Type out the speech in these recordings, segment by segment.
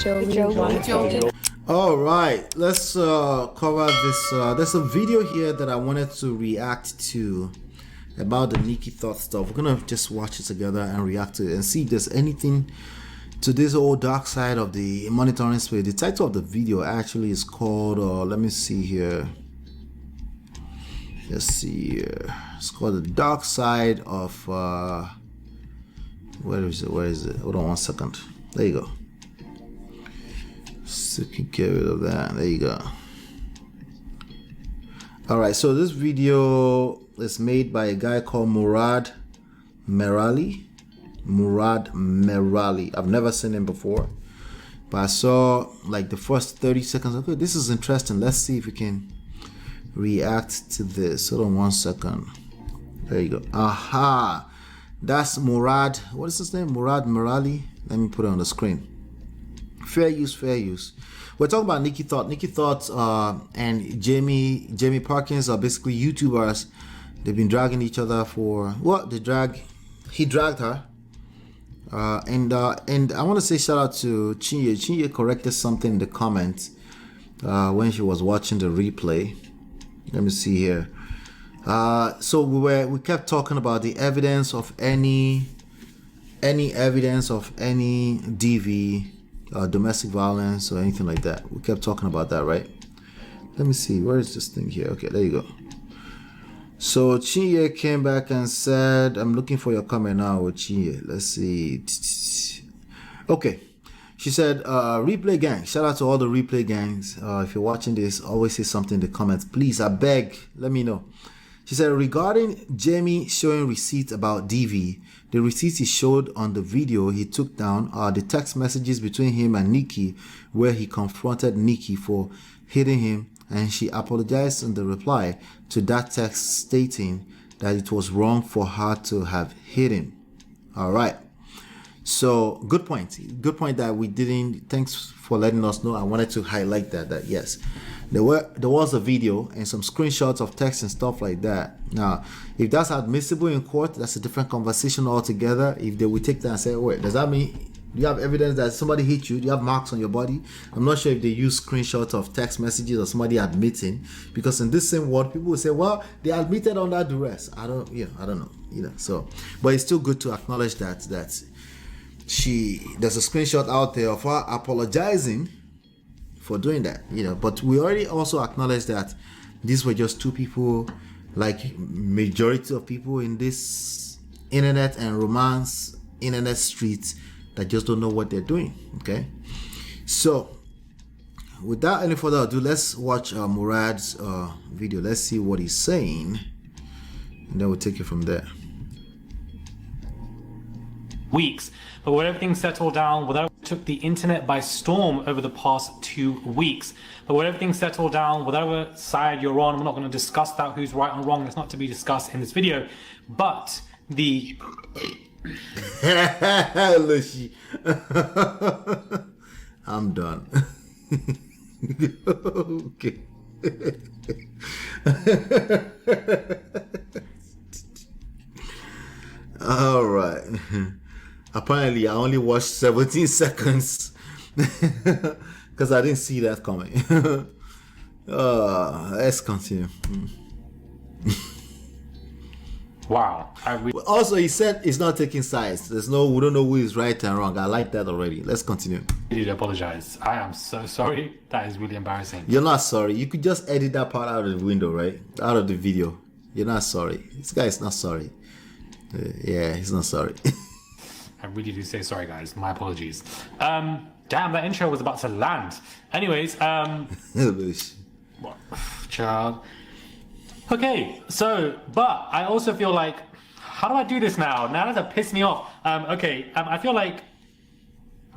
All right, let's cover this. There's a video here that I wanted to react to about the Nikki Thot stuff. We're gonna just watch it together and react to it and see if there's anything to this whole dark side of the monitoring space. The title of the video actually is called let me see here. Let's see here. It's called the dark side of where is it? Hold on one second. There you go. So you can get rid of that. There you go. All right, so this video is made by a guy called Murad Merali. I've never seen him before, but I saw like the first 30 seconds. Okay, this is interesting. Let's see if we can react to this. Hold on one second. There you go. Aha, that's Murad. What is his name? Murad Merali. Let me put it on the screen. Fair use. We're talking about Nikki Thot. Nikki Thot and Jamie Perkins are basically YouTubers. They've been dragging each other for what? He dragged her. And I want to say shout out to Chinye. Chinye corrected something in the comments when she was watching the replay. Let me see here. So we kept talking about the evidence of any evidence of any DV, domestic violence or anything like that. We kept talking about that, right? Let me see. Where is this thing here? Okay, there you go. So Chinye came back and said, I'm looking for your comment now with Chinye. Let's see. Okay. She said, replay gang. Shout out to all the replay gangs. If you're watching this, always say something in the comments. Please, I beg, let me know. She said, regarding Jamie showing receipts about DV, the receipts he showed on the video he took down are the text messages between him and Nikki, where he confronted Nikki for hitting him, and she apologized in the reply to that text stating that it was wrong for her to have hit him. All right. So good point that we didn't. Thanks for letting us know. I wanted to highlight that yes, there was a video and some screenshots of text and stuff like that. Now, if that's admissible in court, that's a different conversation altogether. If they would take that and say, wait, does that mean you have evidence that somebody hit you? Do you have marks on your body? I'm not sure if they use screenshots of text messages or somebody admitting, because in this same world, people will say, well, they admitted under duress. I don't know, so, but it's still good to acknowledge that there's a screenshot out there of her apologizing for doing that, but we already also acknowledged that these were just two people, like majority of people in this internet and romance internet streets, that just don't know what they're doing. Okay, so without any further ado, let's watch Murad's video. Let's see what he's saying, and then we'll take it from there. Weeks, but when everything settled down, whatever took the internet by storm over the past 2 weeks. But when everything settled down, whatever side you're on, we're not going to discuss that, who's right or wrong. It's not to be discussed in this video. But the I'm done. Okay. All right. Apparently, I only watched 17 seconds because I didn't see that coming. Let's continue. Wow. Also, he said he's not taking sides. We don't know who is right and wrong. I like that already. Let's continue. I need to apologize. I am so sorry. That is really embarrassing. You're not sorry. You could just edit that part out of the window, right? Out of the video. You're not sorry. This guy is not sorry. Yeah, he's not sorry. I really do say sorry, guys. My apologies. Damn, that intro was about to land. Anyways, child. Okay, so, but I also feel like, how do I do this now? Now does it piss me off? I feel like,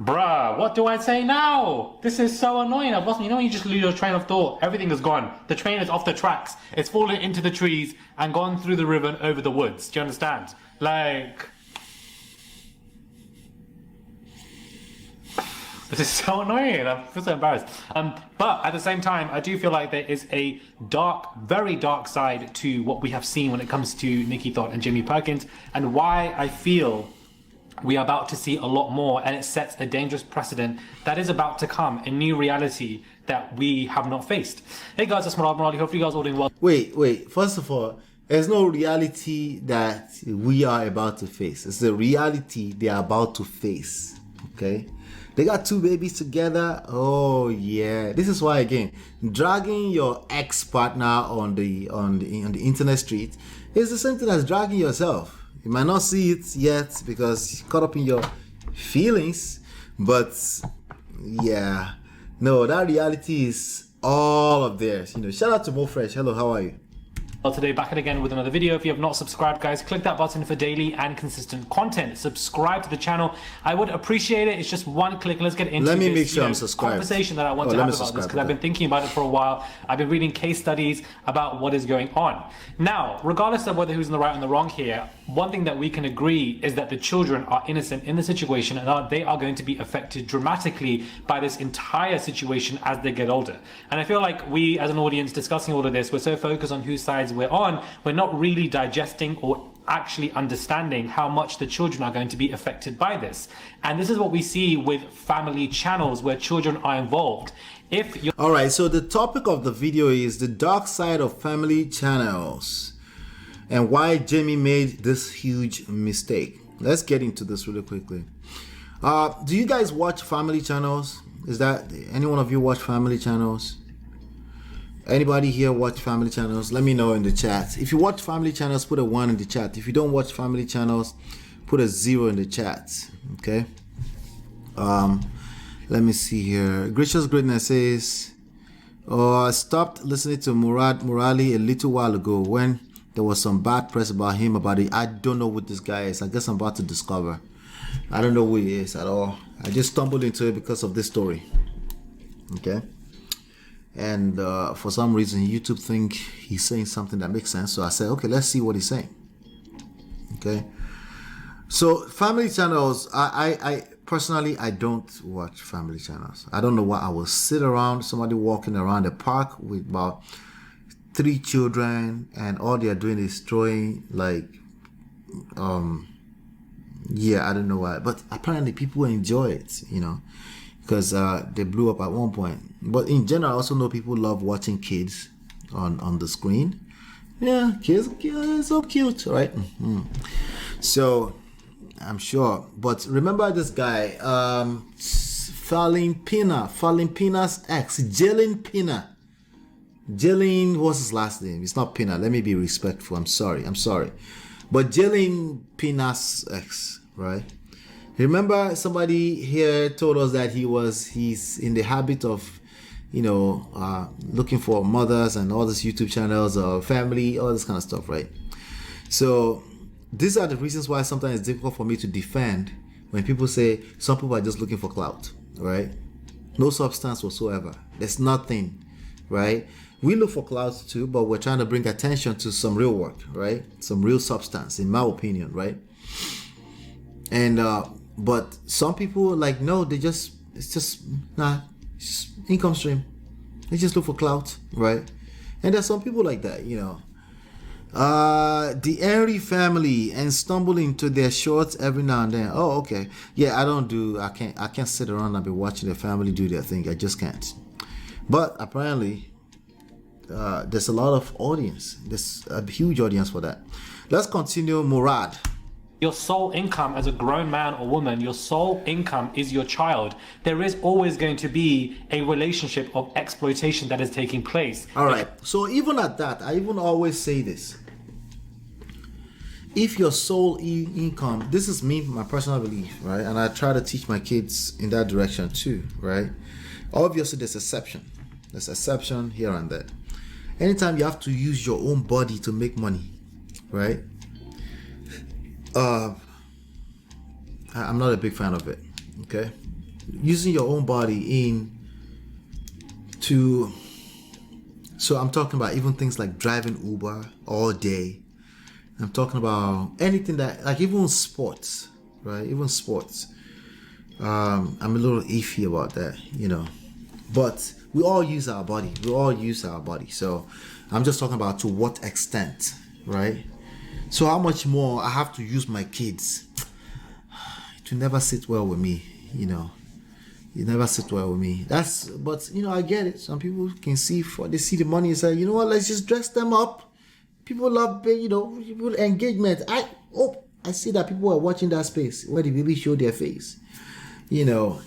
bruh, what do I say now? This is so annoying. I've lost, when you just lose your train of thought, everything is gone. The train is off the tracks. It's fallen into the trees and gone through the river and over the woods. Do you understand? Like, this is so annoying. I feel so embarrassed. But at the same time, I do feel like there is a dark, very dark side to what we have seen when it comes to Nikki Thot and Jamie Perkins, and why I feel we are about to see a lot more, and it sets a dangerous precedent that is about to come, a new reality that we have not faced. Hey guys, it's Morali. Hopefully you guys are all doing well. Wait. First of all, there's no reality that we are about to face. It's the reality they are about to face. Okay? They got 2 babies together. Oh yeah. This is why, again, dragging your ex-partner on the internet street is the same thing as dragging yourself. You might not see it yet because you're caught up in your feelings, but yeah, no, that reality is all of theirs. Shout out to Mo Fresh. Hello, how are you? Today, back again with another video. If you have not subscribed, guys, click that button for daily and consistent content. Subscribe to the channel. I would appreciate it. It's just one click. Let's get into Let me this, make sure I'm subscribed. Conversation that I want to have about this, because I've been thinking about it for a while. I've been reading case studies about what is going on. Now, regardless of whether who's in the right and the wrong here, one thing that we can agree is that the children are innocent in the situation, and they are going to be affected dramatically by this entire situation as they get older. And I feel like we, as an audience, discussing all of this, we're so focused on whose sides we're on, we're not really digesting or actually understanding how much the children are going to be affected by this. And this is what we see with family channels where children are involved. All right, so the topic of the video is the dark side of family channels and why Jamie made this huge mistake. Let's get into this really quickly. Do you guys watch family channels? Is that any one of you watch family channels? Anybody here watch family channels? Let me know in the chat. If you watch family channels, put a 1 in the chat. If you don't watch family channels, put a 0 in the chat. Okay. Let me see here. Gracious Greatness says, I stopped listening to Morali a little while ago when there was some bad press about him, about it. I don't know what this guy is. I guess I'm about to discover. I don't know who he is at all. I just stumbled into it because of this story. Okay. And for some reason, YouTube think he's saying something that makes sense. So I said, okay, let's see what he's saying. Okay. So family channels, I personally, I don't watch family channels. I don't know why I will sit around somebody walking around the park with about 3 children and all they are doing is throwing like, yeah, I don't know why, but apparently people enjoy it, because they blew up at one point. But in general, I also know people love watching kids on the screen. Yeah, kids are so cute, right? So I'm sure. But remember this guy, Falling Pina's ex, Jalen Pina. Jalen, what's his last name? It's not Pina. Let me be respectful. I'm sorry. But Jalen Pina's ex, right? Remember somebody here told us that he's in the habit of, looking for mothers and all these YouTube channels or family, all this kind of stuff, right? So these are the reasons why sometimes it's difficult for me to defend when people say some people are just looking for clout, right? No substance whatsoever. There's nothing, right? We look for clout too, but we're trying to bring attention to some real work, right? Some real substance, in my opinion, right? And but some people no, it's just income stream. They just look for clout, right? And there's some people like that, the Henry family and stumble into their shorts every now and then. Oh, okay. Yeah, I can't sit around and be watching the family do their thing. I just can't. But apparently there's a lot of audience. There's a huge audience for that. Let's continue. Murad. Your sole income as a grown man or woman, your sole income is your child. There is always going to be a relationship of exploitation that is taking place. All right. So even at that, I even always say this. If your sole income, this is me, my personal belief, right? And I try to teach my kids in that direction too, right? Obviously, there's exception. There's exception here and there. Anytime you have to use your own body to make money, right? I'm not a big fan of it. Okay, using your own body so I'm talking about even things like driving Uber all day. I'm talking about anything that, even sports, right? Even sports. I'm a little iffy about that, but we all use our body. So I'm just talking about to what extent, right? So how much more I have to use my kids? to never sit well with me, you know. You never sit well with me. But you know, I get it. Some people can see they see the money and say, you know what, let's just dress them up. People love, you know, people engagement. I see that people are watching that space where the baby show their face. You know,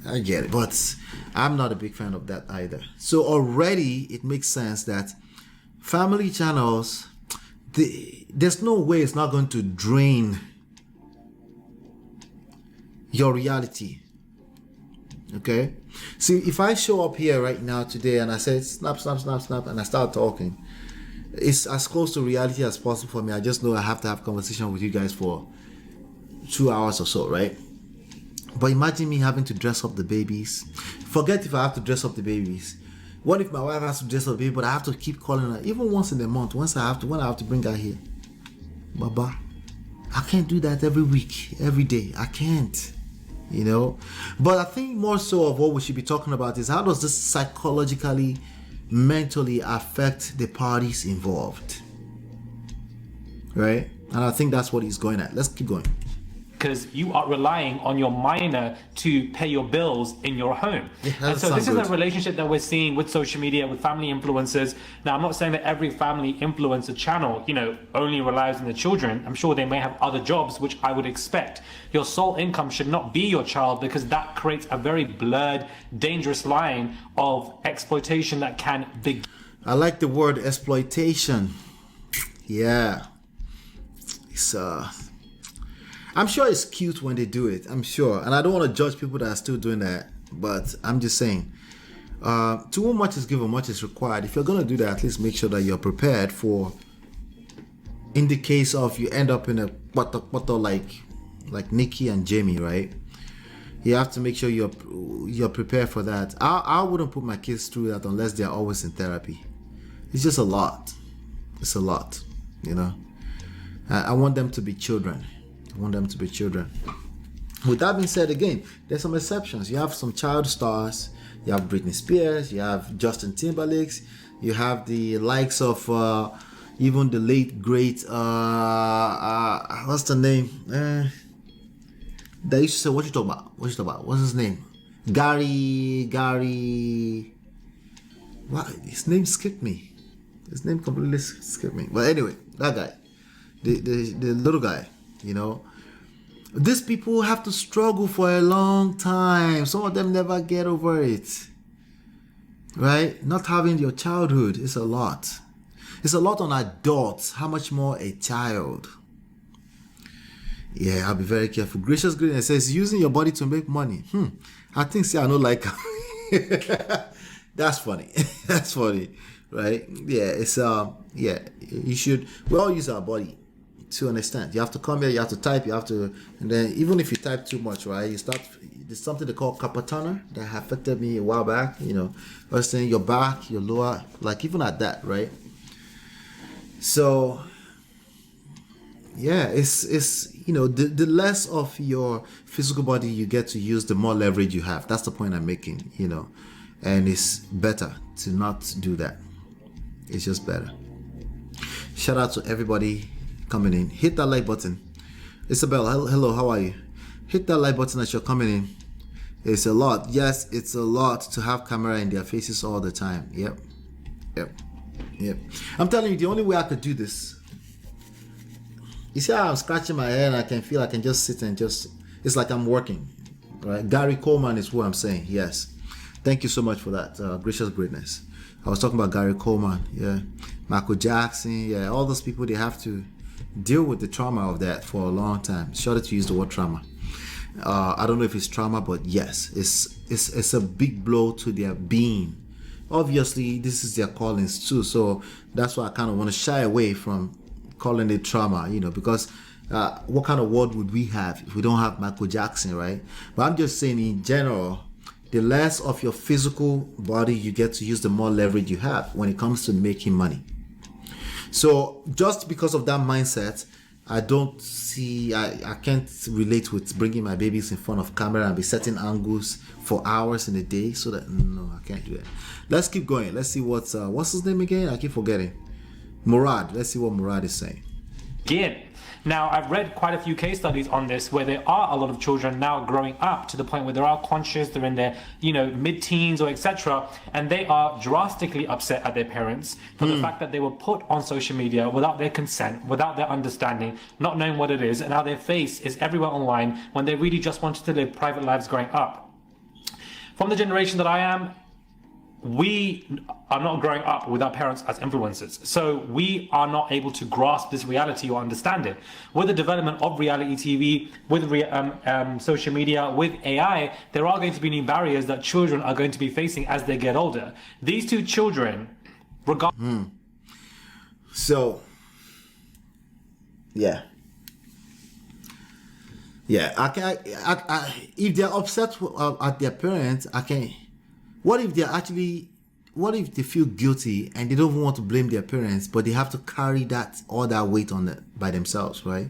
I get it, but I'm not a big fan of that either. So already it makes sense that family channels, there's no way it's not going to drain your reality. Okay, see, if I show up here right now today and I say snap, snap, snap, snap, and I start talking, it's as close to reality as possible for me. I just know I have to have conversation with you guys for 2 hours or so, right? But imagine me having to dress up the babies. Forget if I have to dress up the babies. What if my wife has to dress up the baby, but I have to keep calling her even once in a month? When I have to bring her here, Baba, I can't do that every week, every day. I can't. You know, but I think more so of what we should be talking about is how does this psychologically, mentally affect the parties involved, right? And I think that's what he's going at. Let's keep going. Because you are relying on your minor to pay your bills in your home. Yeah, and so this is a relationship that we're seeing with social media, with family influencers. Now, I'm not saying that every family influencer channel, you know, only relies on the children. I'm sure they may have other jobs, which I would expect. Your sole income should not be your child, because that creates a very blurred, dangerous line of exploitation that can be. I like the word exploitation. Yeah. It's I'm sure it's cute when they do it. I'm sure. And I don't want to judge people that are still doing that. But I'm just saying, to whom much is given, much is required. If you're going to do that, at least make sure that you're prepared for, in the case of you end up in a what like Nikki and Jamie, right? You have to make sure you're prepared for that. I wouldn't put my kids through that unless they're always in therapy. It's just a lot. It's a lot, you know. I want them to be children. With that being said, again, there's some exceptions. You have some child stars. You have Britney Spears. You have Justin Timberlake. You have the likes of even the late great what's the name? They used to say, what you talking about? What's his name? Gary. What? His name skipped me. His name completely skipped me. But anyway, that guy, the little guy. You know, these people have to struggle for a long time. Some of them never get over it, right? Not having your childhood is a lot. It's a lot on adults. How much more a child? Yeah, I'll be very careful. Gracious Greatness says using your body to make money. I think I don't like. That's funny. That's funny, right? Yeah, it's yeah. You should. We all use our body. To an extent, you have to come here, you have to type, and then even if you type too much, right, there's something they call carpal tunnel that affected me a while back, you know. I was saying your back, your lower, like even at that, right? So yeah, it's you know, the less of your physical body you get to use, the more leverage you have. That's the point I'm making, you know. And it's better to not do that. It's just better. Shout out to everybody coming in. Hit that like button. Isabel, hello, how are you? Hit that like button as you're coming in. It's a lot. Yes, it's a lot to have camera in their faces all the time. Yep. I'm telling you, the only way I could do this. You see how I'm scratching my head and I can feel I can just sit and just, it's like I'm working. Right? Gary Coleman is who I'm saying. Yes. Thank you so much for that. Gracious Greatness. I was talking about Gary Coleman. Yeah. Michael Jackson. Yeah. All those people, they have to deal with the trauma of that for a long time. Shorter to use the word trauma. I don't know if it's trauma, but yes, it's a big blow to their being. Obviously, this is their callings too, so that's why I kind of want to shy away from calling it trauma, you know, because what kind of world would we have if we don't have Michael Jackson, right? But I'm just saying in general, the less of your physical body you get to use, the more leverage you have when it comes to making money. So just because of that mindset, I can't relate with bringing my babies in front of camera and be setting angles for hours in a day. So that, no, I can't do that. Let's keep going. Let's see what's his name again? I keep forgetting. Murad. Let's see what Murad is saying. Again, Now, I've read quite a few case studies on this where there are a lot of children now growing up to the point where they are conscious, they're in their, mid-teens or etc., and they are drastically upset at their parents for the fact that they were put on social media without their consent, without their understanding, not knowing what it is, and how their face is everywhere online when they really just wanted to live private lives growing up. From the generation that I am, we are not growing up with our parents as influencers. So we are not able to grasp this reality or understand it. With the development of reality TV, with social media, with AI, there are going to be new barriers that children are going to be facing as they get older. These two children, So, yeah. Yeah, if they're upset at their parents, what if they feel guilty and they don't want to blame their parents, but they have to carry all that weight on it by themselves, right?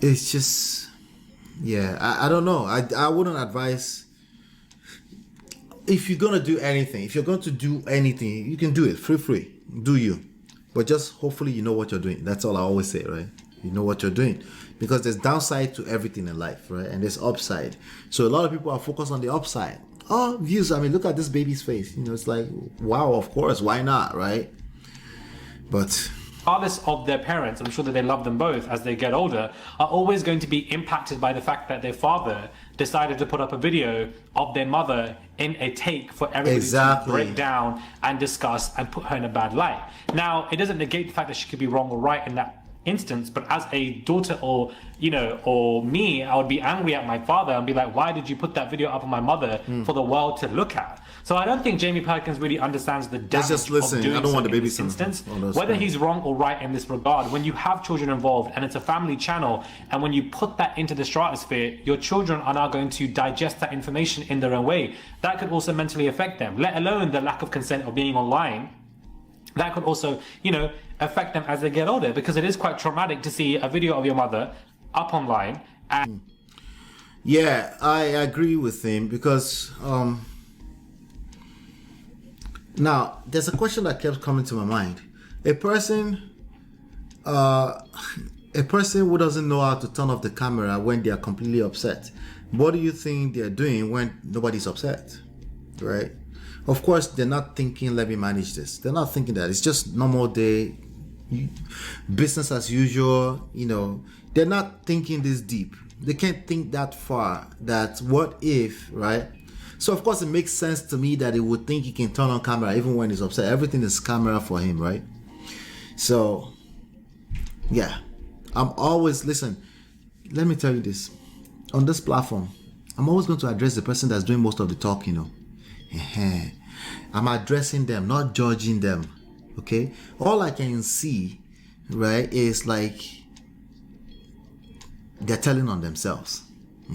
It's just, yeah, I don't know. I wouldn't advise. If you're going to do anything, you can do it free, do you. But just hopefully you know what you're doing. That's all I always say, right? You know what you're doing. Because there's downside to everything in life, right? And there's upside. So a lot of people are focused on the upside. Oh, views. I mean, look at this baby's face. It's like, wow, of course. Why not, right? But regardless of their parents, I'm sure that they love them both as they get older, are always going to be impacted by the fact that their father decided to put up a video of their mother in a take for everybody to break down and discuss and put her in a bad light. Now, it doesn't negate the fact that she could be wrong or right in that instance, but as a daughter or me, I would be angry at my father and be like, why did you put that video up of my mother for the world to look at? So I don't think Jamie Perkins really understands the damage of doing so in this instance. Whether he's wrong or right in this regard, when you have children involved and it's a family channel, and when you put that into the stratosphere, your children are now going to digest that information in their own way. That could also mentally affect them, let alone the lack of consent of being online. That could also, affect them as they get older, because it is quite traumatic to see a video of your mother up online. And yeah, I agree with him, because now there's a question that kept coming to my mind. A person who doesn't know how to turn off the camera when they are completely upset, what do you think they're doing when nobody's upset, right? Of course, they're not thinking, let me manage this. They're not thinking that. It's just normal day, business as usual, They're not thinking this deep. They can't think that far, that what if, right? So, of course, it makes sense to me that he would think he can turn on camera even when he's upset. Everything is camera for him, right? So, yeah. Listen, let me tell you this. On this platform, I'm always going to address the person that's doing most of the talking, I'm addressing them, not judging them. Okay, all I can see, right, is like they're telling on themselves.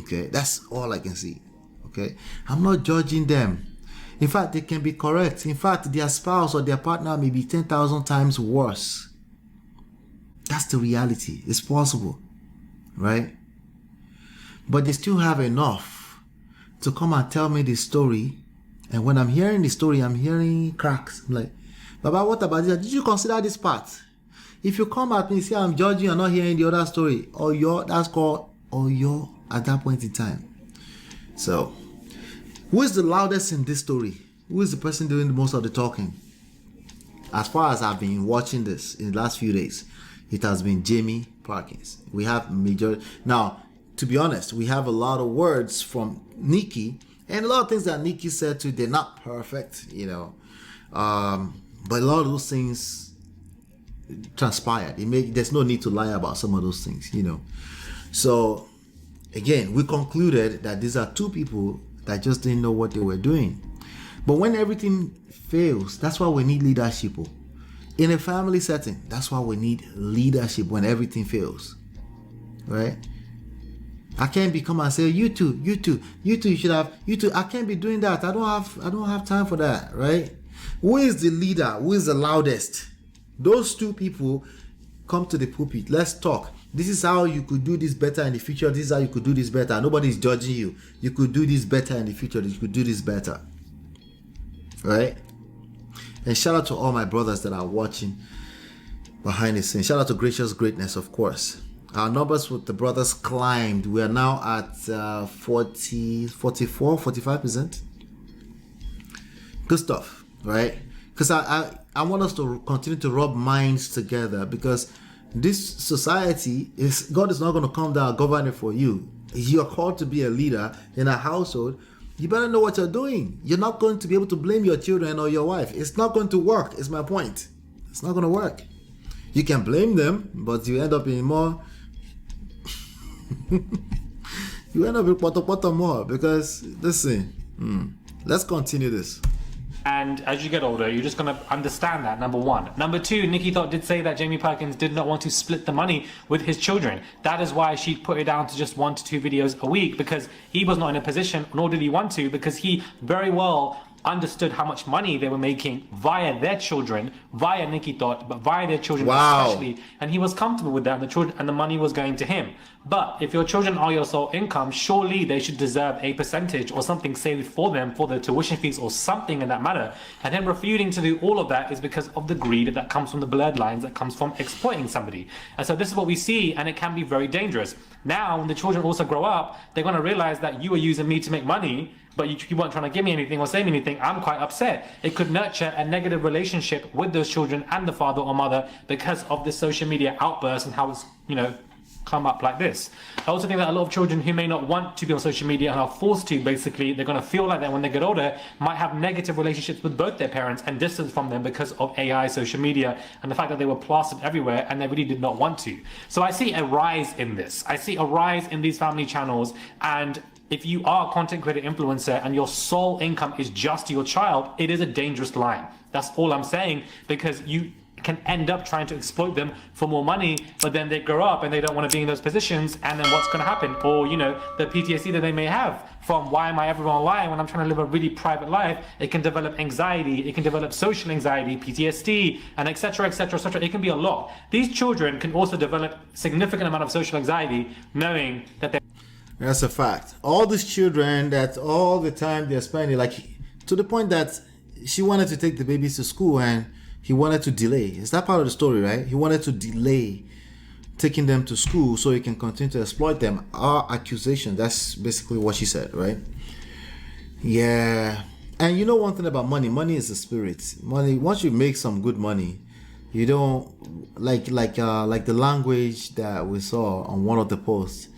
Okay, that's all I can see. Okay, I'm not judging them. In fact, they can be correct. In fact, their spouse or their partner may be 10,000 times worse. That's the reality. It's possible, right? But they still have enough to come and tell me the story. And when I'm hearing the story, I'm hearing cracks. I'm like, Baba, what about this? Did you consider this part? If you come at me and say I'm judging and not hearing the other story, that's called Oyo at that point in time. So, who is the loudest in this story? Who is the person doing the most of the talking? As far as I've been watching this in the last few days, it has been Jamie Perkins. We have now, to be honest, we have a lot of words from Nikki. And a lot of things that Nikki said too, they're not perfect, but a lot of those things transpired. There's no need to lie about some of those things, So, again, we concluded that these are two people that just didn't know what they were doing. But when everything fails, that's why we need leadership. In a family setting, that's why we need leadership when everything fails, right? I can't become and say, you two, you should have, I can't be doing that. I don't have time for that, right? Who is the leader? Who is the loudest? Those two people come to the pulpit. Let's talk. This is how you could do this better in the future. This is how you could do this better. Nobody's judging you. You could do this better in the future. You could do this better, right? And shout out to all my brothers that are watching. behind the scenes. Shout out to Gracious Greatness, of course. Our numbers with the brothers climbed. We are now at 40, 44, 45%. Good stuff, right? Because I want us to continue to rub minds together, because this society is, God is not going to come down and govern it for you. You're called to be a leader in a household. You better know what you're doing. You're not going to be able to blame your children or your wife. It's not going to work, is my point. It's not going to work. You can blame them, but you end up in more. You end up in poto more, because listen, let's continue this. And as you get older, you're just going to understand that, number one. Number two, Nikki Thot did say that Jamie Perkins did not want to split the money with his children. That is why she put it down to just 1 to 2 videos a week, because he was not in a position, nor did he want to, because he very well understood how much money they were making via their children, via Nikki Thot, but via their children especially, and he was comfortable with that, and the children and the money was going to him. But if your children are your sole income, surely they should deserve a percentage or something saved for them for their tuition fees or something in that matter. And him refusing to do all of that is because of the greed that comes from the bloodlines, that comes from exploiting somebody. And so this is what we see, and it can be very dangerous. Now, when the children also grow up, they're going to realize that you were using me to make money, but you weren't trying to give me anything or say me anything. I'm quite upset. It could nurture a negative relationship with those children and the father or mother because of this social media outburst and how it's, come up like this. I also think that a lot of children who may not want to be on social media and are forced to, basically, they're going to feel like that when they get older, might have negative relationships with both their parents and distance from them because of AI, social media, and the fact that they were plastered everywhere and they really did not want to. So I see a rise in this. I see a rise in these family channels, and if you are a content creator influencer and your sole income is just your child, it is a dangerous line. That's all I'm saying, because you can end up trying to exploit them for more money, but then they grow up and they don't want to be in those positions, and then what's going to happen? Or, the PTSD that they may have from why am I ever online when I'm trying to live a really private life, it can develop anxiety, it can develop social anxiety, PTSD, and etc., etc., etc. It can be a lot. These children can also develop significant amount of social anxiety knowing that they're... That's a fact. All these children that all the time they're spending, like, to the point that she wanted to take the babies to school and he wanted to delay. Is that part of the story, right? He wanted to delay taking them to school so he can continue to exploit them. Our accusation, that's basically what she said, right? Yeah. And you know one thing about money is a spirit. Money, once you make some good money, you don't, like the language that we saw on one of the posts,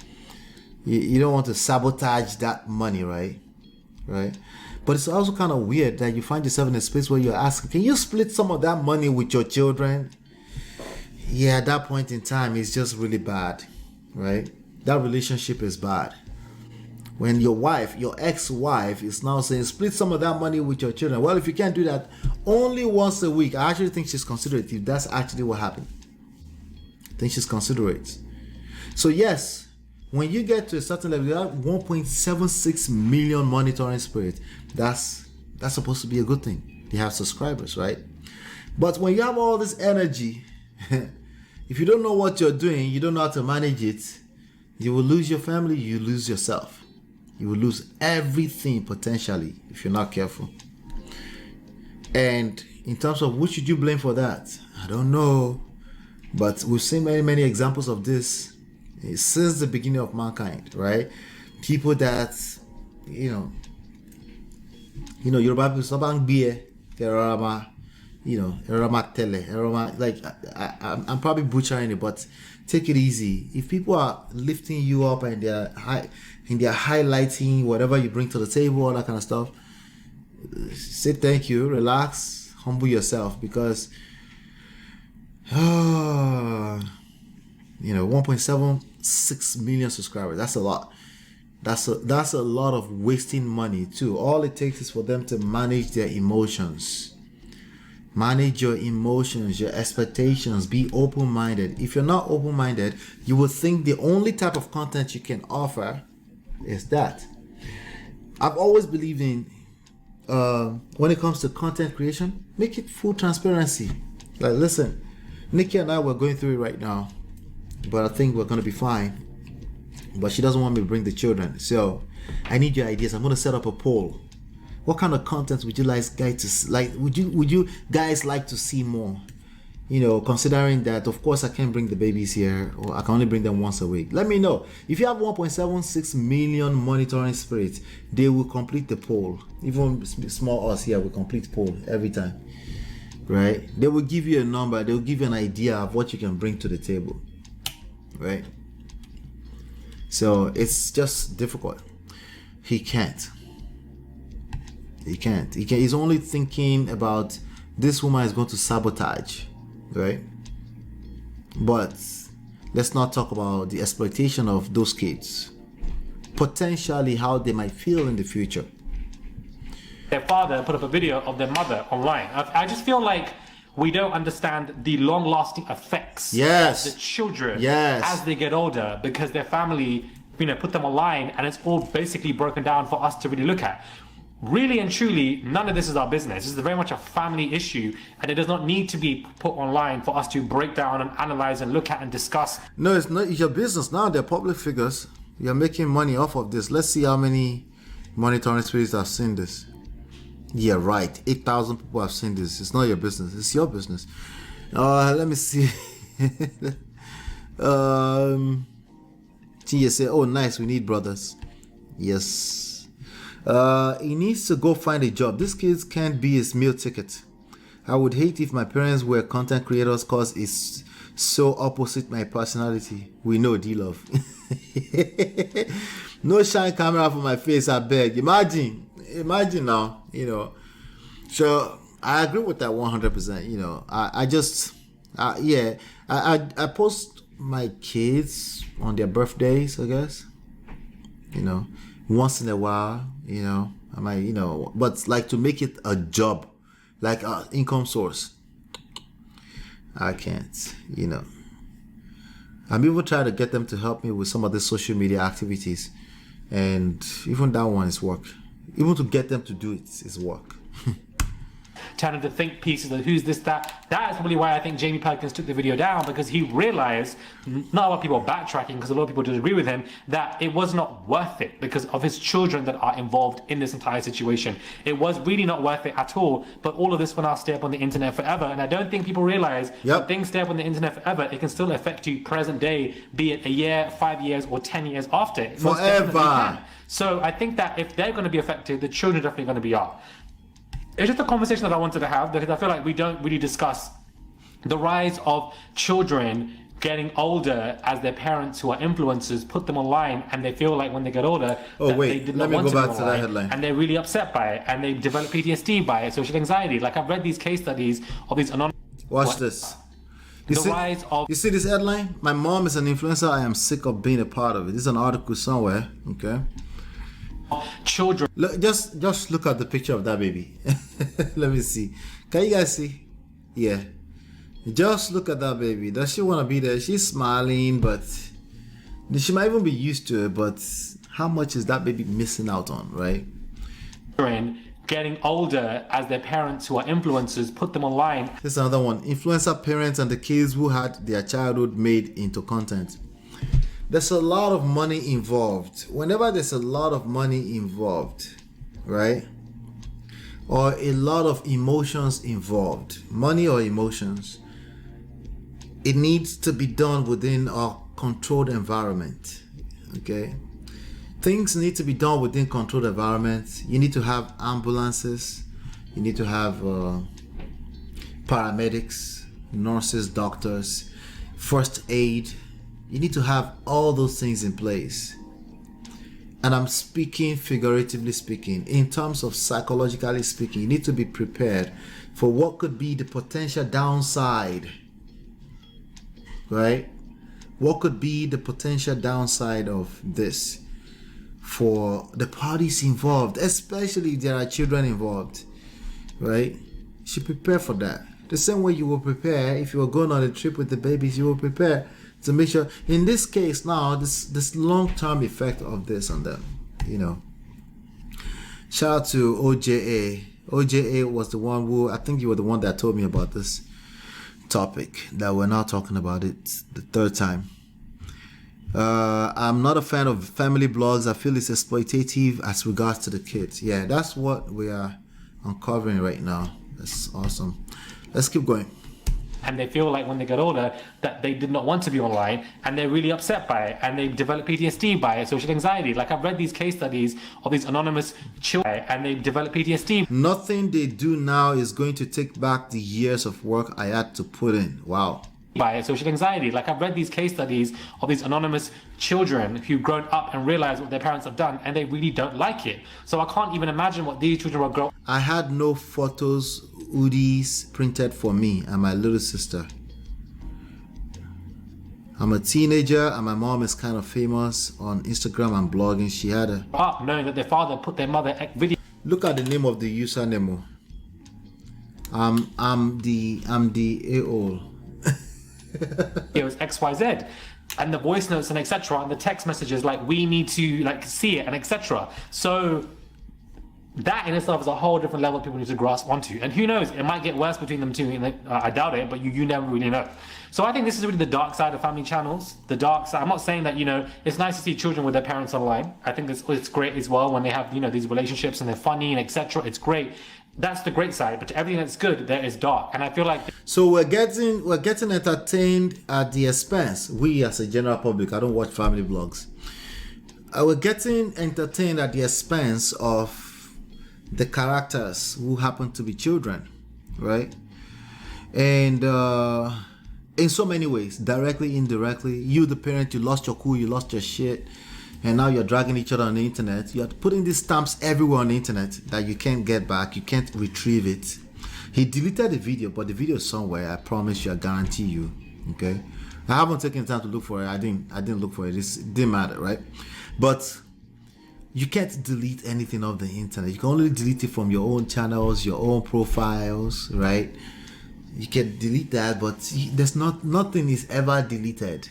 you don't want to sabotage that money, right? But it's also kind of weird that you find yourself in a space where you're asking, can you split some of that money with your children? Yeah, at that point in time, it's just really bad, right? That relationship is bad. When your wife, your ex-wife, is now saying, split some of that money with your children. Well, if you can't do that only once a week, I actually think she's considerate if that's actually what happened. I think she's considerate. So yes, when you get to a certain level, you have 1.76 million monitoring spirits. That's supposed to be a good thing. You have subscribers, right? But when you have all this energy, if you don't know what you're doing, you don't know how to manage it, you will lose your family, you lose yourself. You will lose everything potentially if you're not careful. And in terms of who should you blame for that? I don't know. But we've seen many, many examples of this since the beginning of mankind, right? People that, Yoruba people, sabang biye, erama, erama tele, erama, like, I'm probably butchering it, but take it easy. If people are lifting you up and they're highlighting whatever you bring to the table, all that kind of stuff, say thank you, relax, humble yourself, because 1.76 million subscribers, that's a lot. That's a lot of wasting money too. All it takes is for them to manage their emotions. Manage your emotions, your expectations, be open-minded. If you're not open-minded, you will think the only type of content you can offer is that. I've always believed in, when it comes to content creation, make it full transparency. Like, listen, Nikki and I were going through it right now, but I think we're going to be fine. But she doesn't want me to bring the children, so I need your ideas. I'm going to set up a poll. What kind of content would you guys like to see more? considering that, of course, I can't bring the babies here, or I can only bring them once a week. Let me know. If you have 1.76 million monitoring spirits, they will complete the poll. Even small us here will complete poll every time, right? They will give you a number. They will give you an idea of what you can bring to the table, right? So it's just difficult. He can't. He's only thinking about this woman is going to sabotage, right? But let's not talk about the exploitation of those kids, potentially how they might feel in the future. Their father put up a video of their mother online. I just feel like we don't understand the long-lasting effects Yes. of the children Yes. as they get older, because their family, put them online, and it's all basically broken down for us to really look at. Really and truly, none of this is our business. This is very much a family issue, and it does not need to be put online for us to break down and analyze and look at and discuss. No, it's not. It's your business now. They're public figures. You're making money off of this. Let's see how many monitoring spirits have seen this. Yeah, right. 8,000 people have seen this. It's not your business. It's your business. Let me see. Tia say, "Oh, nice. We need brothers." Yes. He needs to go find a job. This kid can't be his meal ticket. I would hate if my parents were content creators, cause it's so opposite my personality. We know, D-Love. No shine camera for my face, I beg. Imagine now, So I agree with that 100%. I post my kids on their birthdays, I guess. Once in a while, I might, but like to make it a job, like an income source, I can't, I'm even trying to get them to help me with some of the social media activities, and even that one is work. Even to get them to do it is work. Trying to think pieces of who's this, that. That is probably why I think Jamie Perkins took the video down, because he realized, not a lot of people are backtracking, because a lot of people disagree with him, that it was not worth it because of his children that are involved in this entire situation. It was really not worth it at all, but all of this will now stay up on the internet forever, and I don't think people realize when things stay up on the internet forever, it can still affect you present day, be it a year, 5 years, or 10 years after. It most definitely can. So I think that if they're going to be affected, the children are definitely going to be up. It's just a conversation that I wanted to have, because I feel like we don't really discuss the rise of children getting older as their parents who are influencers put them online, and they feel like when they get older they did not want to go back to that headline, and they're really upset by it, and they develop PTSD by it, social anxiety. Like, I've read these case studies of these anonymous... Watch this. You see this headline? My mom is an influencer. I am sick of being a part of it. This is an article somewhere. Okay. Children. Look, just look at the picture of that baby. Let me see. Can you guys see? Yeah. Just look at that baby. Does she want to be there? She's smiling, but she might even be used to it. But how much is that baby missing out on, right? Getting older as their parents who are influencers put them online. This is another one. Influencer parents and the kids who had their childhood made into content. There's a lot of money involved. Whenever there's a lot of money involved, right? Or a lot of emotions involved, money or emotions, it needs to be done within a controlled environment, okay? Things need to be done within controlled environments. You need to have ambulances. You need to have paramedics, nurses, doctors, first aid. You need to have all those things in place. And I'm speaking figuratively speaking, in terms of psychologically speaking. You need to be prepared for what could be the potential downside, right? What could be the potential downside of this for the parties involved, especially if there are children involved, right? You should prepare for that. The same way you will prepare if you were going on a trip with the babies, you will prepare to make sure. In this case now, this long-term effect of this on them, Shout out to OJA. OJA was the one who, I think you were the one that told me about this topic, that we're now talking about it the third time. I'm not a fan of family blogs. I feel it's exploitative as regards to the kids. Yeah, that's what we are uncovering right now. That's awesome. Let's keep going. and they feel like when they get older that they did not want to be online, and they're really upset by it, and they develop PTSD by it, social anxiety. Like, I've read these case studies of these anonymous children, and they develop PTSD. Nothing they do now is going to take back the years of work I had to put in. Wow. By social anxiety. Like, I've read these case studies of these anonymous children who've grown up and realized what their parents have done, and they really don't like it. So I can't even imagine what these children will grow. I had no photos, hoodies printed for me and my little sister. I'm a teenager and my mom is kind of famous on Instagram and blogging. She had a up knowing that their father put their mother video. Look at the name of the username. I'm the AOL. It was XYZ, and the voice notes and etc. and the text messages, like, we need to like see it and etc. So that in itself is a whole different level people need to grasp onto, and who knows, it might get worse between them two, and I doubt it, but you never really know. So I think this is really the dark side of family channels, the dark side. I'm not saying that, you know, it's nice to see children with their parents online. I think it's great as well when they have, you know, these relationships and they're funny and etc. It's great. That's the great side, but to everything that's good, there is dark, and I feel like. So we're getting entertained at the expense. We as a general public, I don't watch family vlogs. We're getting entertained at the expense of the characters who happen to be children, right? And in so many ways, directly, indirectly, you the parent, you lost your cool, you lost your shit. And now you're dragging each other on the internet. You're putting these stamps everywhere on the internet that you can't get back. You can't retrieve it. He deleted the video, but the video is somewhere. I promise you, I guarantee you. Okay. I haven't taken time to look for it. I didn't look for it. It didn't matter, right? But you can't delete anything off the internet. You can only delete it from your own channels, your own profiles, right? You can delete that, but there's nothing is ever deleted.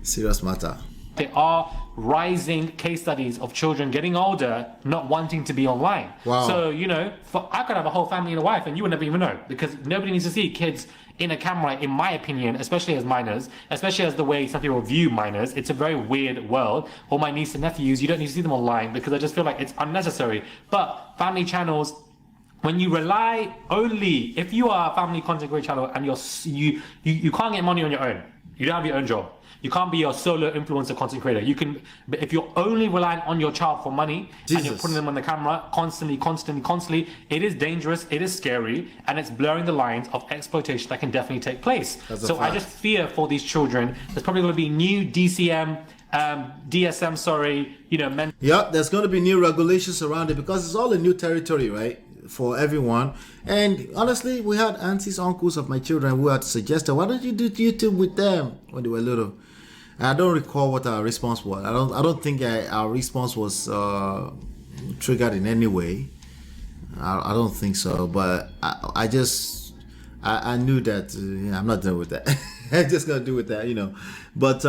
Serious matter. There are rising case studies of children getting older, not wanting to be online. Wow. So, you know, I could have a whole family and a wife and you would never even know, because nobody needs to see kids in a camera, in my opinion, especially as minors, especially as the way some people view minors. It's a very weird world. All my nieces and nephews, you don't need to see them online because I just feel like it's unnecessary. But family channels, when you rely only, if you are a family content creator channel and you can't get money on your own, you don't have your own job. You can't be a solo influencer content creator. You can, but if you're only relying on your child for money and you're putting them on the camera constantly, it is dangerous, it is scary, and it's blurring the lines of exploitation that can definitely take place. So I just fear for these children. There's probably going to be new DSM, you know, yeah, there's going to be new regulations around it because it's all a new territory, right? For everyone. And honestly, we had aunties, uncles of my children who had suggested, why don't you do YouTube with them when they were little? And I don't recall what our response was. I don't think our response was triggered in any way. I don't think so. But I knew that I'm not done with that. I'm just gonna do with that, you know. But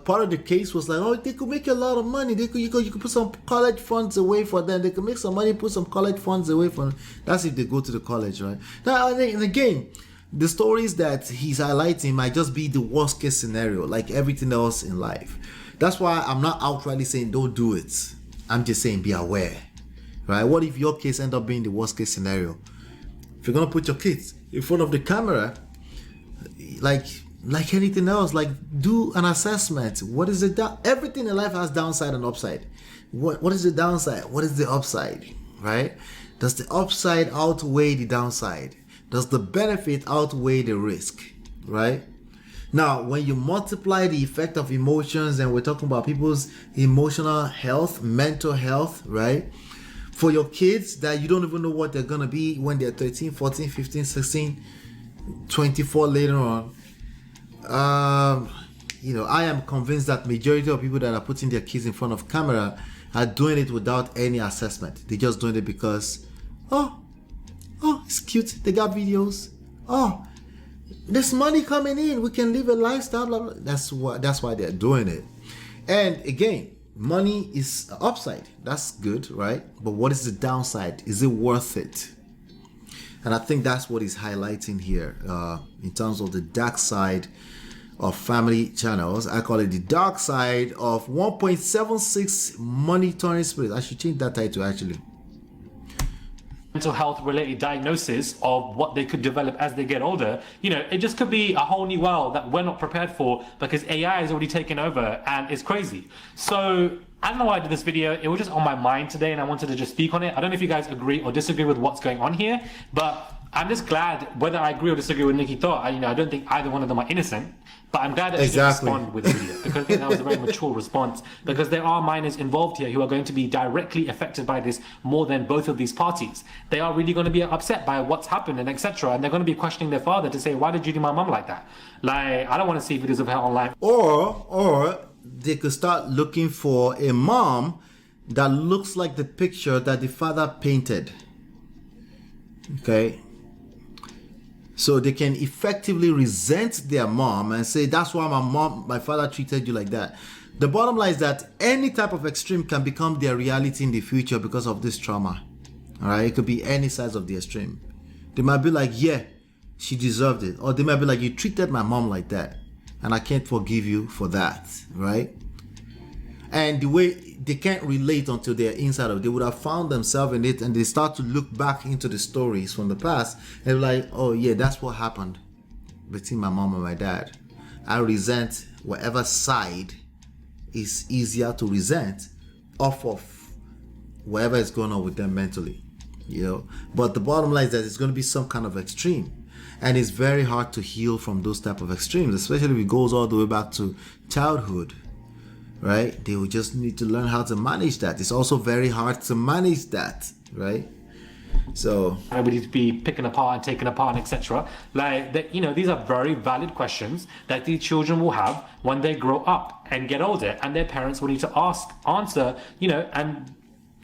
part of the case was like, oh, they could make a lot of money. You could put some college funds away for them. They could make some money, put some college funds away for them. That's if they go to the college, right? Now, and again, the stories that he's highlighting might just be the worst case scenario, like everything else in life. That's why I'm not outrightly saying don't do it. I'm just saying be aware, right? What if your case end up being the worst case scenario? If you're gonna put your kids in front of the camera, like anything else, like do an assessment. What is the everything in life has downside and upside. What is the downside? What is the upside, right? Does the upside outweigh the downside? Does the benefit outweigh the risk, right? Now, when you multiply the effect of emotions, and we're talking about people's emotional health, mental health, right? For your kids that you don't even know what they're gonna be when they're 13, 14, 15, 16, 24 later on. You know, I am convinced that majority of people that are putting their kids in front of camera are doing it without any assessment. They're just doing it because, oh, it's cute. They got videos. Oh, there's money coming in. We can live a lifestyle. Blah, blah. That's why they're doing it. And again, money is upside. That's good, right? But what is the downside? Is it worth it? And I think that's what he's highlighting here in terms of the dark side of family channels. I call it the dark side of 1.76 monitoring spirit. I should change that title actually. mental health related diagnosis of what they could develop as they get older, it just could be a whole new world that we're not prepared for because AI is already taken over and it's crazy. So I don't know why I did this video. It was just on my mind today and I wanted to just speak on it. I don't know if you guys agree or disagree with what's going on here, but I'm just glad, whether I agree or disagree with Nikki Thot, I don't think either one of them are innocent, but I'm glad that she did respond with the video, because I think that was a very mature response, because there are minors involved here who are going to be directly affected by this more than both of these parties. They are really going to be upset by what's happened and etc. And they're going to be questioning their father to say, why did you do my mom like that? Like, I don't want to see videos of her online. Or they could start looking for a mom that looks like the picture that the father painted. Okay. So they can effectively resent their mom and say, that's why my father treated you like that. The bottom line is that any type of extreme can become their reality in the future because of this trauma. All right, it could be any size of the extreme. They might be like, yeah, she deserved it. Or they might be like, you treated my mom like that and I can't forgive you for that, right? And the way they can't relate until they're inside of it, they would have found themselves in it and they start to look back into the stories from the past and they're like, oh yeah, that's what happened between my mom and my dad. I resent whatever side is easier to resent off of whatever is going on with them mentally, But the bottom line is that it's going to be some kind of extreme. And it's very hard to heal from those type of extremes, especially if it goes all the way back to childhood. Right? They will just need to learn how to manage that. It's also very hard to manage that, right? So we need to be picking apart and taking apart and etc. Like that, these are very valid questions that these children will have when they grow up and get older, and their parents will need to answer, and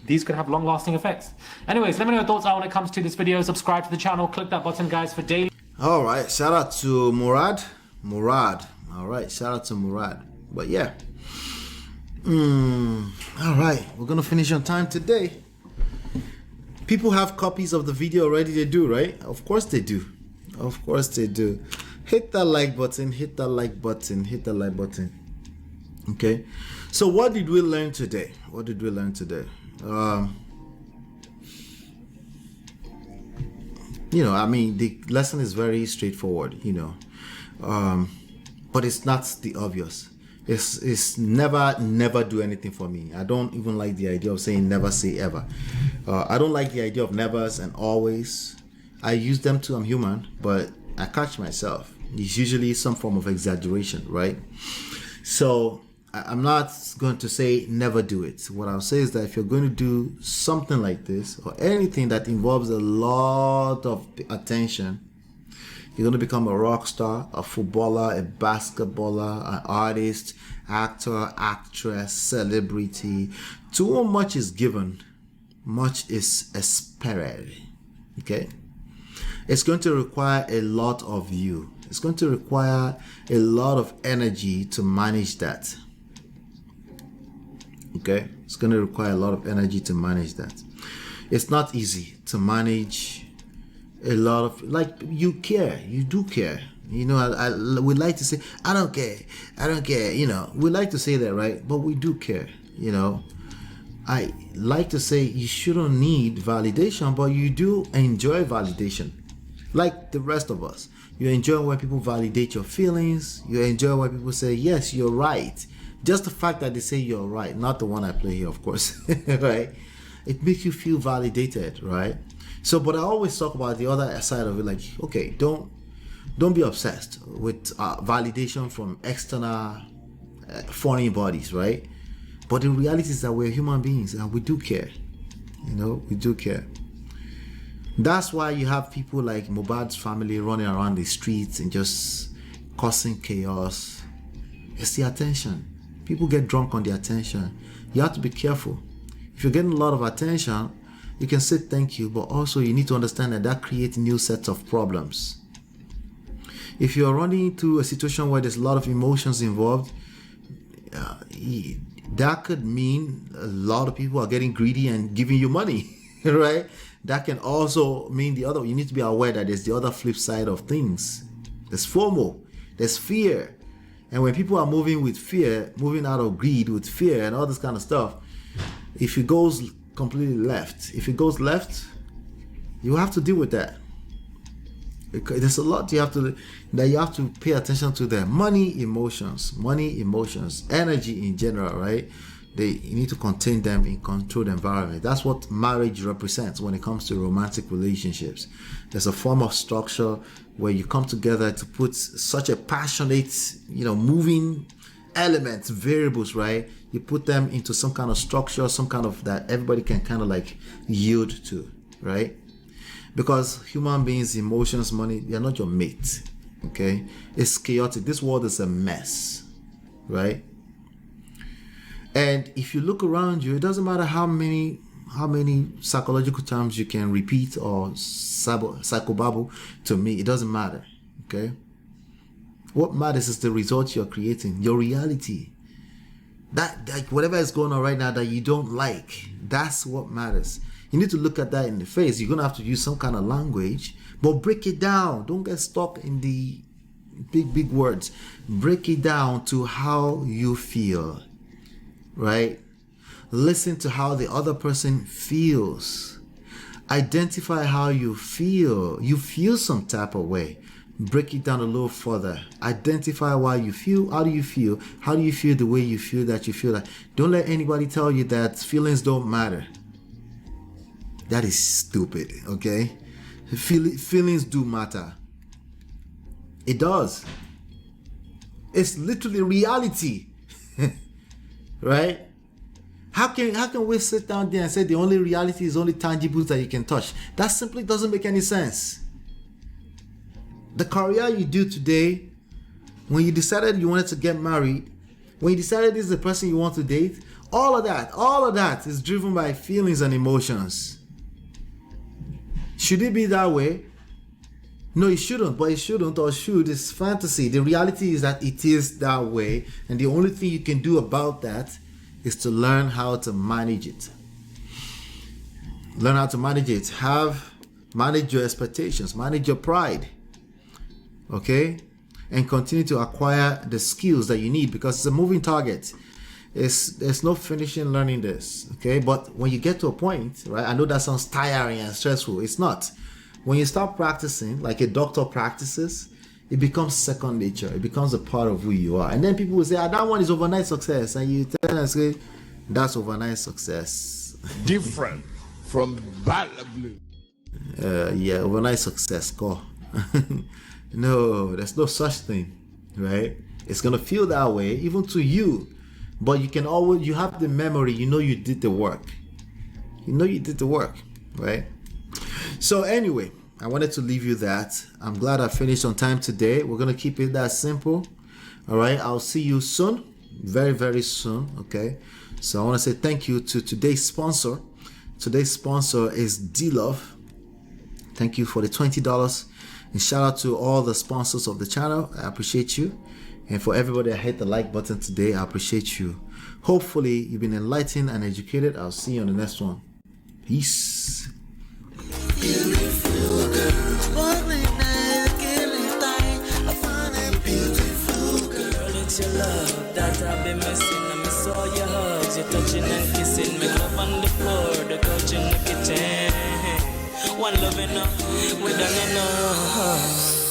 these could have long-lasting effects. Anyways, let me know your thoughts are when it comes to this video. Subscribe to the channel, click that button, guys, for daily. All right, shout out to Murad. All right, shout out to Murad. But yeah. All right, we're gonna finish on time today. People have copies of the video already. They do, right? Of course they do. Of course they do. Hit that like button. Hit that like button. Hit that like button. Okay. So what did we learn today? What did we learn today? The lesson is very straightforward. But it's not the obvious. It's never do anything for me. I don't even like the idea of saying never say ever. I don't like the idea of nevers and always. I use them too, I'm human, but I catch myself. It's usually some form of exaggeration, right? So I'm not going to say never do it. What I'll say is that if you're going to do something like this or anything that involves a lot of attention, you're going to become a rock star, a footballer, a basketballer, an artist, actor, actress, celebrity. To whom much is given, much is expected. Okay? It's going to require a lot of you. It's going to require a lot of energy to manage that. Okay? It's going to require a lot of energy to manage that. It's not easy to manage a lot of, you care, you do care. We like to say, I don't care. We like to say that, right? But we do care. I like to say you shouldn't need validation, but you do enjoy validation. Like the rest of us. You enjoy when people validate your feelings. You enjoy when people say, yes, you're right. Just the fact that they say you're right, not the one I play here, of course, right? It makes you feel validated, right? So, but I always talk about the other side of it, like, okay, don't be obsessed with validation from external foreign bodies, right? But the reality is that we're human beings and we do care. We do care. That's why you have people like Mohbad's family running around the streets and just causing chaos. It's the attention. People get drunk on the attention. You have to be careful. If you're getting a lot of attention, you can say thank you, but also you need to understand that creates new sets of problems. If you're running into a situation where there's a lot of emotions involved, that could mean a lot of people are getting greedy and giving you money, right? That can also mean you need to be aware that there's the other flip side of things. There's FOMO, there's fear. And when people are moving with fear, moving out of greed with fear and all this kind of stuff, if it goes completely left, You have to deal with that. There's a lot you have to pay attention to there. Money, emotions, energy in general, right? You need to contain them in controlled environment. That's what marriage represents when it comes to romantic relationships. There's a form of structure where you come together to put such a passionate, moving elements, variables, right? You put them into some kind of structure, some kind of that everybody can kind of like yield to, right? Because human beings, emotions, money, they're not your mate, okay? It's chaotic. This world is a mess, right? And if you look around you, it doesn't matter how many psychological terms you can repeat or psychobabble to me. It doesn't matter, okay? What matters is the result you're creating, your reality. That, like, whatever is going on right now that you don't like, that's what matters. You need to look at that in the face. You're going to have to use some kind of language, but break it down. Don't get stuck in the big words. Break it down to how you feel, right? Listen to how the other person feels. Identify how you feel. You feel some type of way. Break it down a little further. Identify why you feel. How do you feel? How do you feel the way you feel that you feel that? Don't let anybody tell you that feelings don't matter. That is stupid, okay? Feelings do matter. It does. It's literally reality. Right? How can we sit down there and say the only reality is only tangibles that you can touch? That simply doesn't make any sense. The career you do today, when you decided you wanted to get married, when you decided this is the person you want to date, all of that is driven by feelings and emotions. Should it be that way? No, it shouldn't, but it shouldn't or should is fantasy. The reality is that it is that way, and the only thing you can do about that is to learn how to manage it. Learn how to manage it. Manage your expectations, manage your pride. Okay? And continue to acquire the skills that you need, because it's a moving target. There's no finishing learning this. Okay? But when you get to a point, right? I know that sounds tiring and stressful. It's not. When you start practicing, like a doctor practices, it becomes second nature. It becomes a part of who you are. And then people will say, that one is overnight success. And you tell them, say, that's overnight success. Different from bad blue. Yeah, overnight success. Go. No, there's no such thing, right? It's gonna feel that way, even to you. But you have the memory, you did the work. Right? So anyway, I wanted to leave you that. I'm glad I finished on time today. We're gonna keep it that simple. All right, I'll see you soon, very, very soon. Okay. So I want to say thank you to today's sponsor. Today's sponsor is D-Love. Thank you for the $20. And shout out to all the sponsors of the channel. I appreciate you. And for everybody that hit the like button today, I appreciate you. Hopefully you've been enlightened and educated. I'll see you on the next one. Peace. Beautiful girl, it's your love that I've been missing. I miss all your hugs, your touching and kissing. Make love on the floor, the couch in the kitchen. One love enough, we done enough.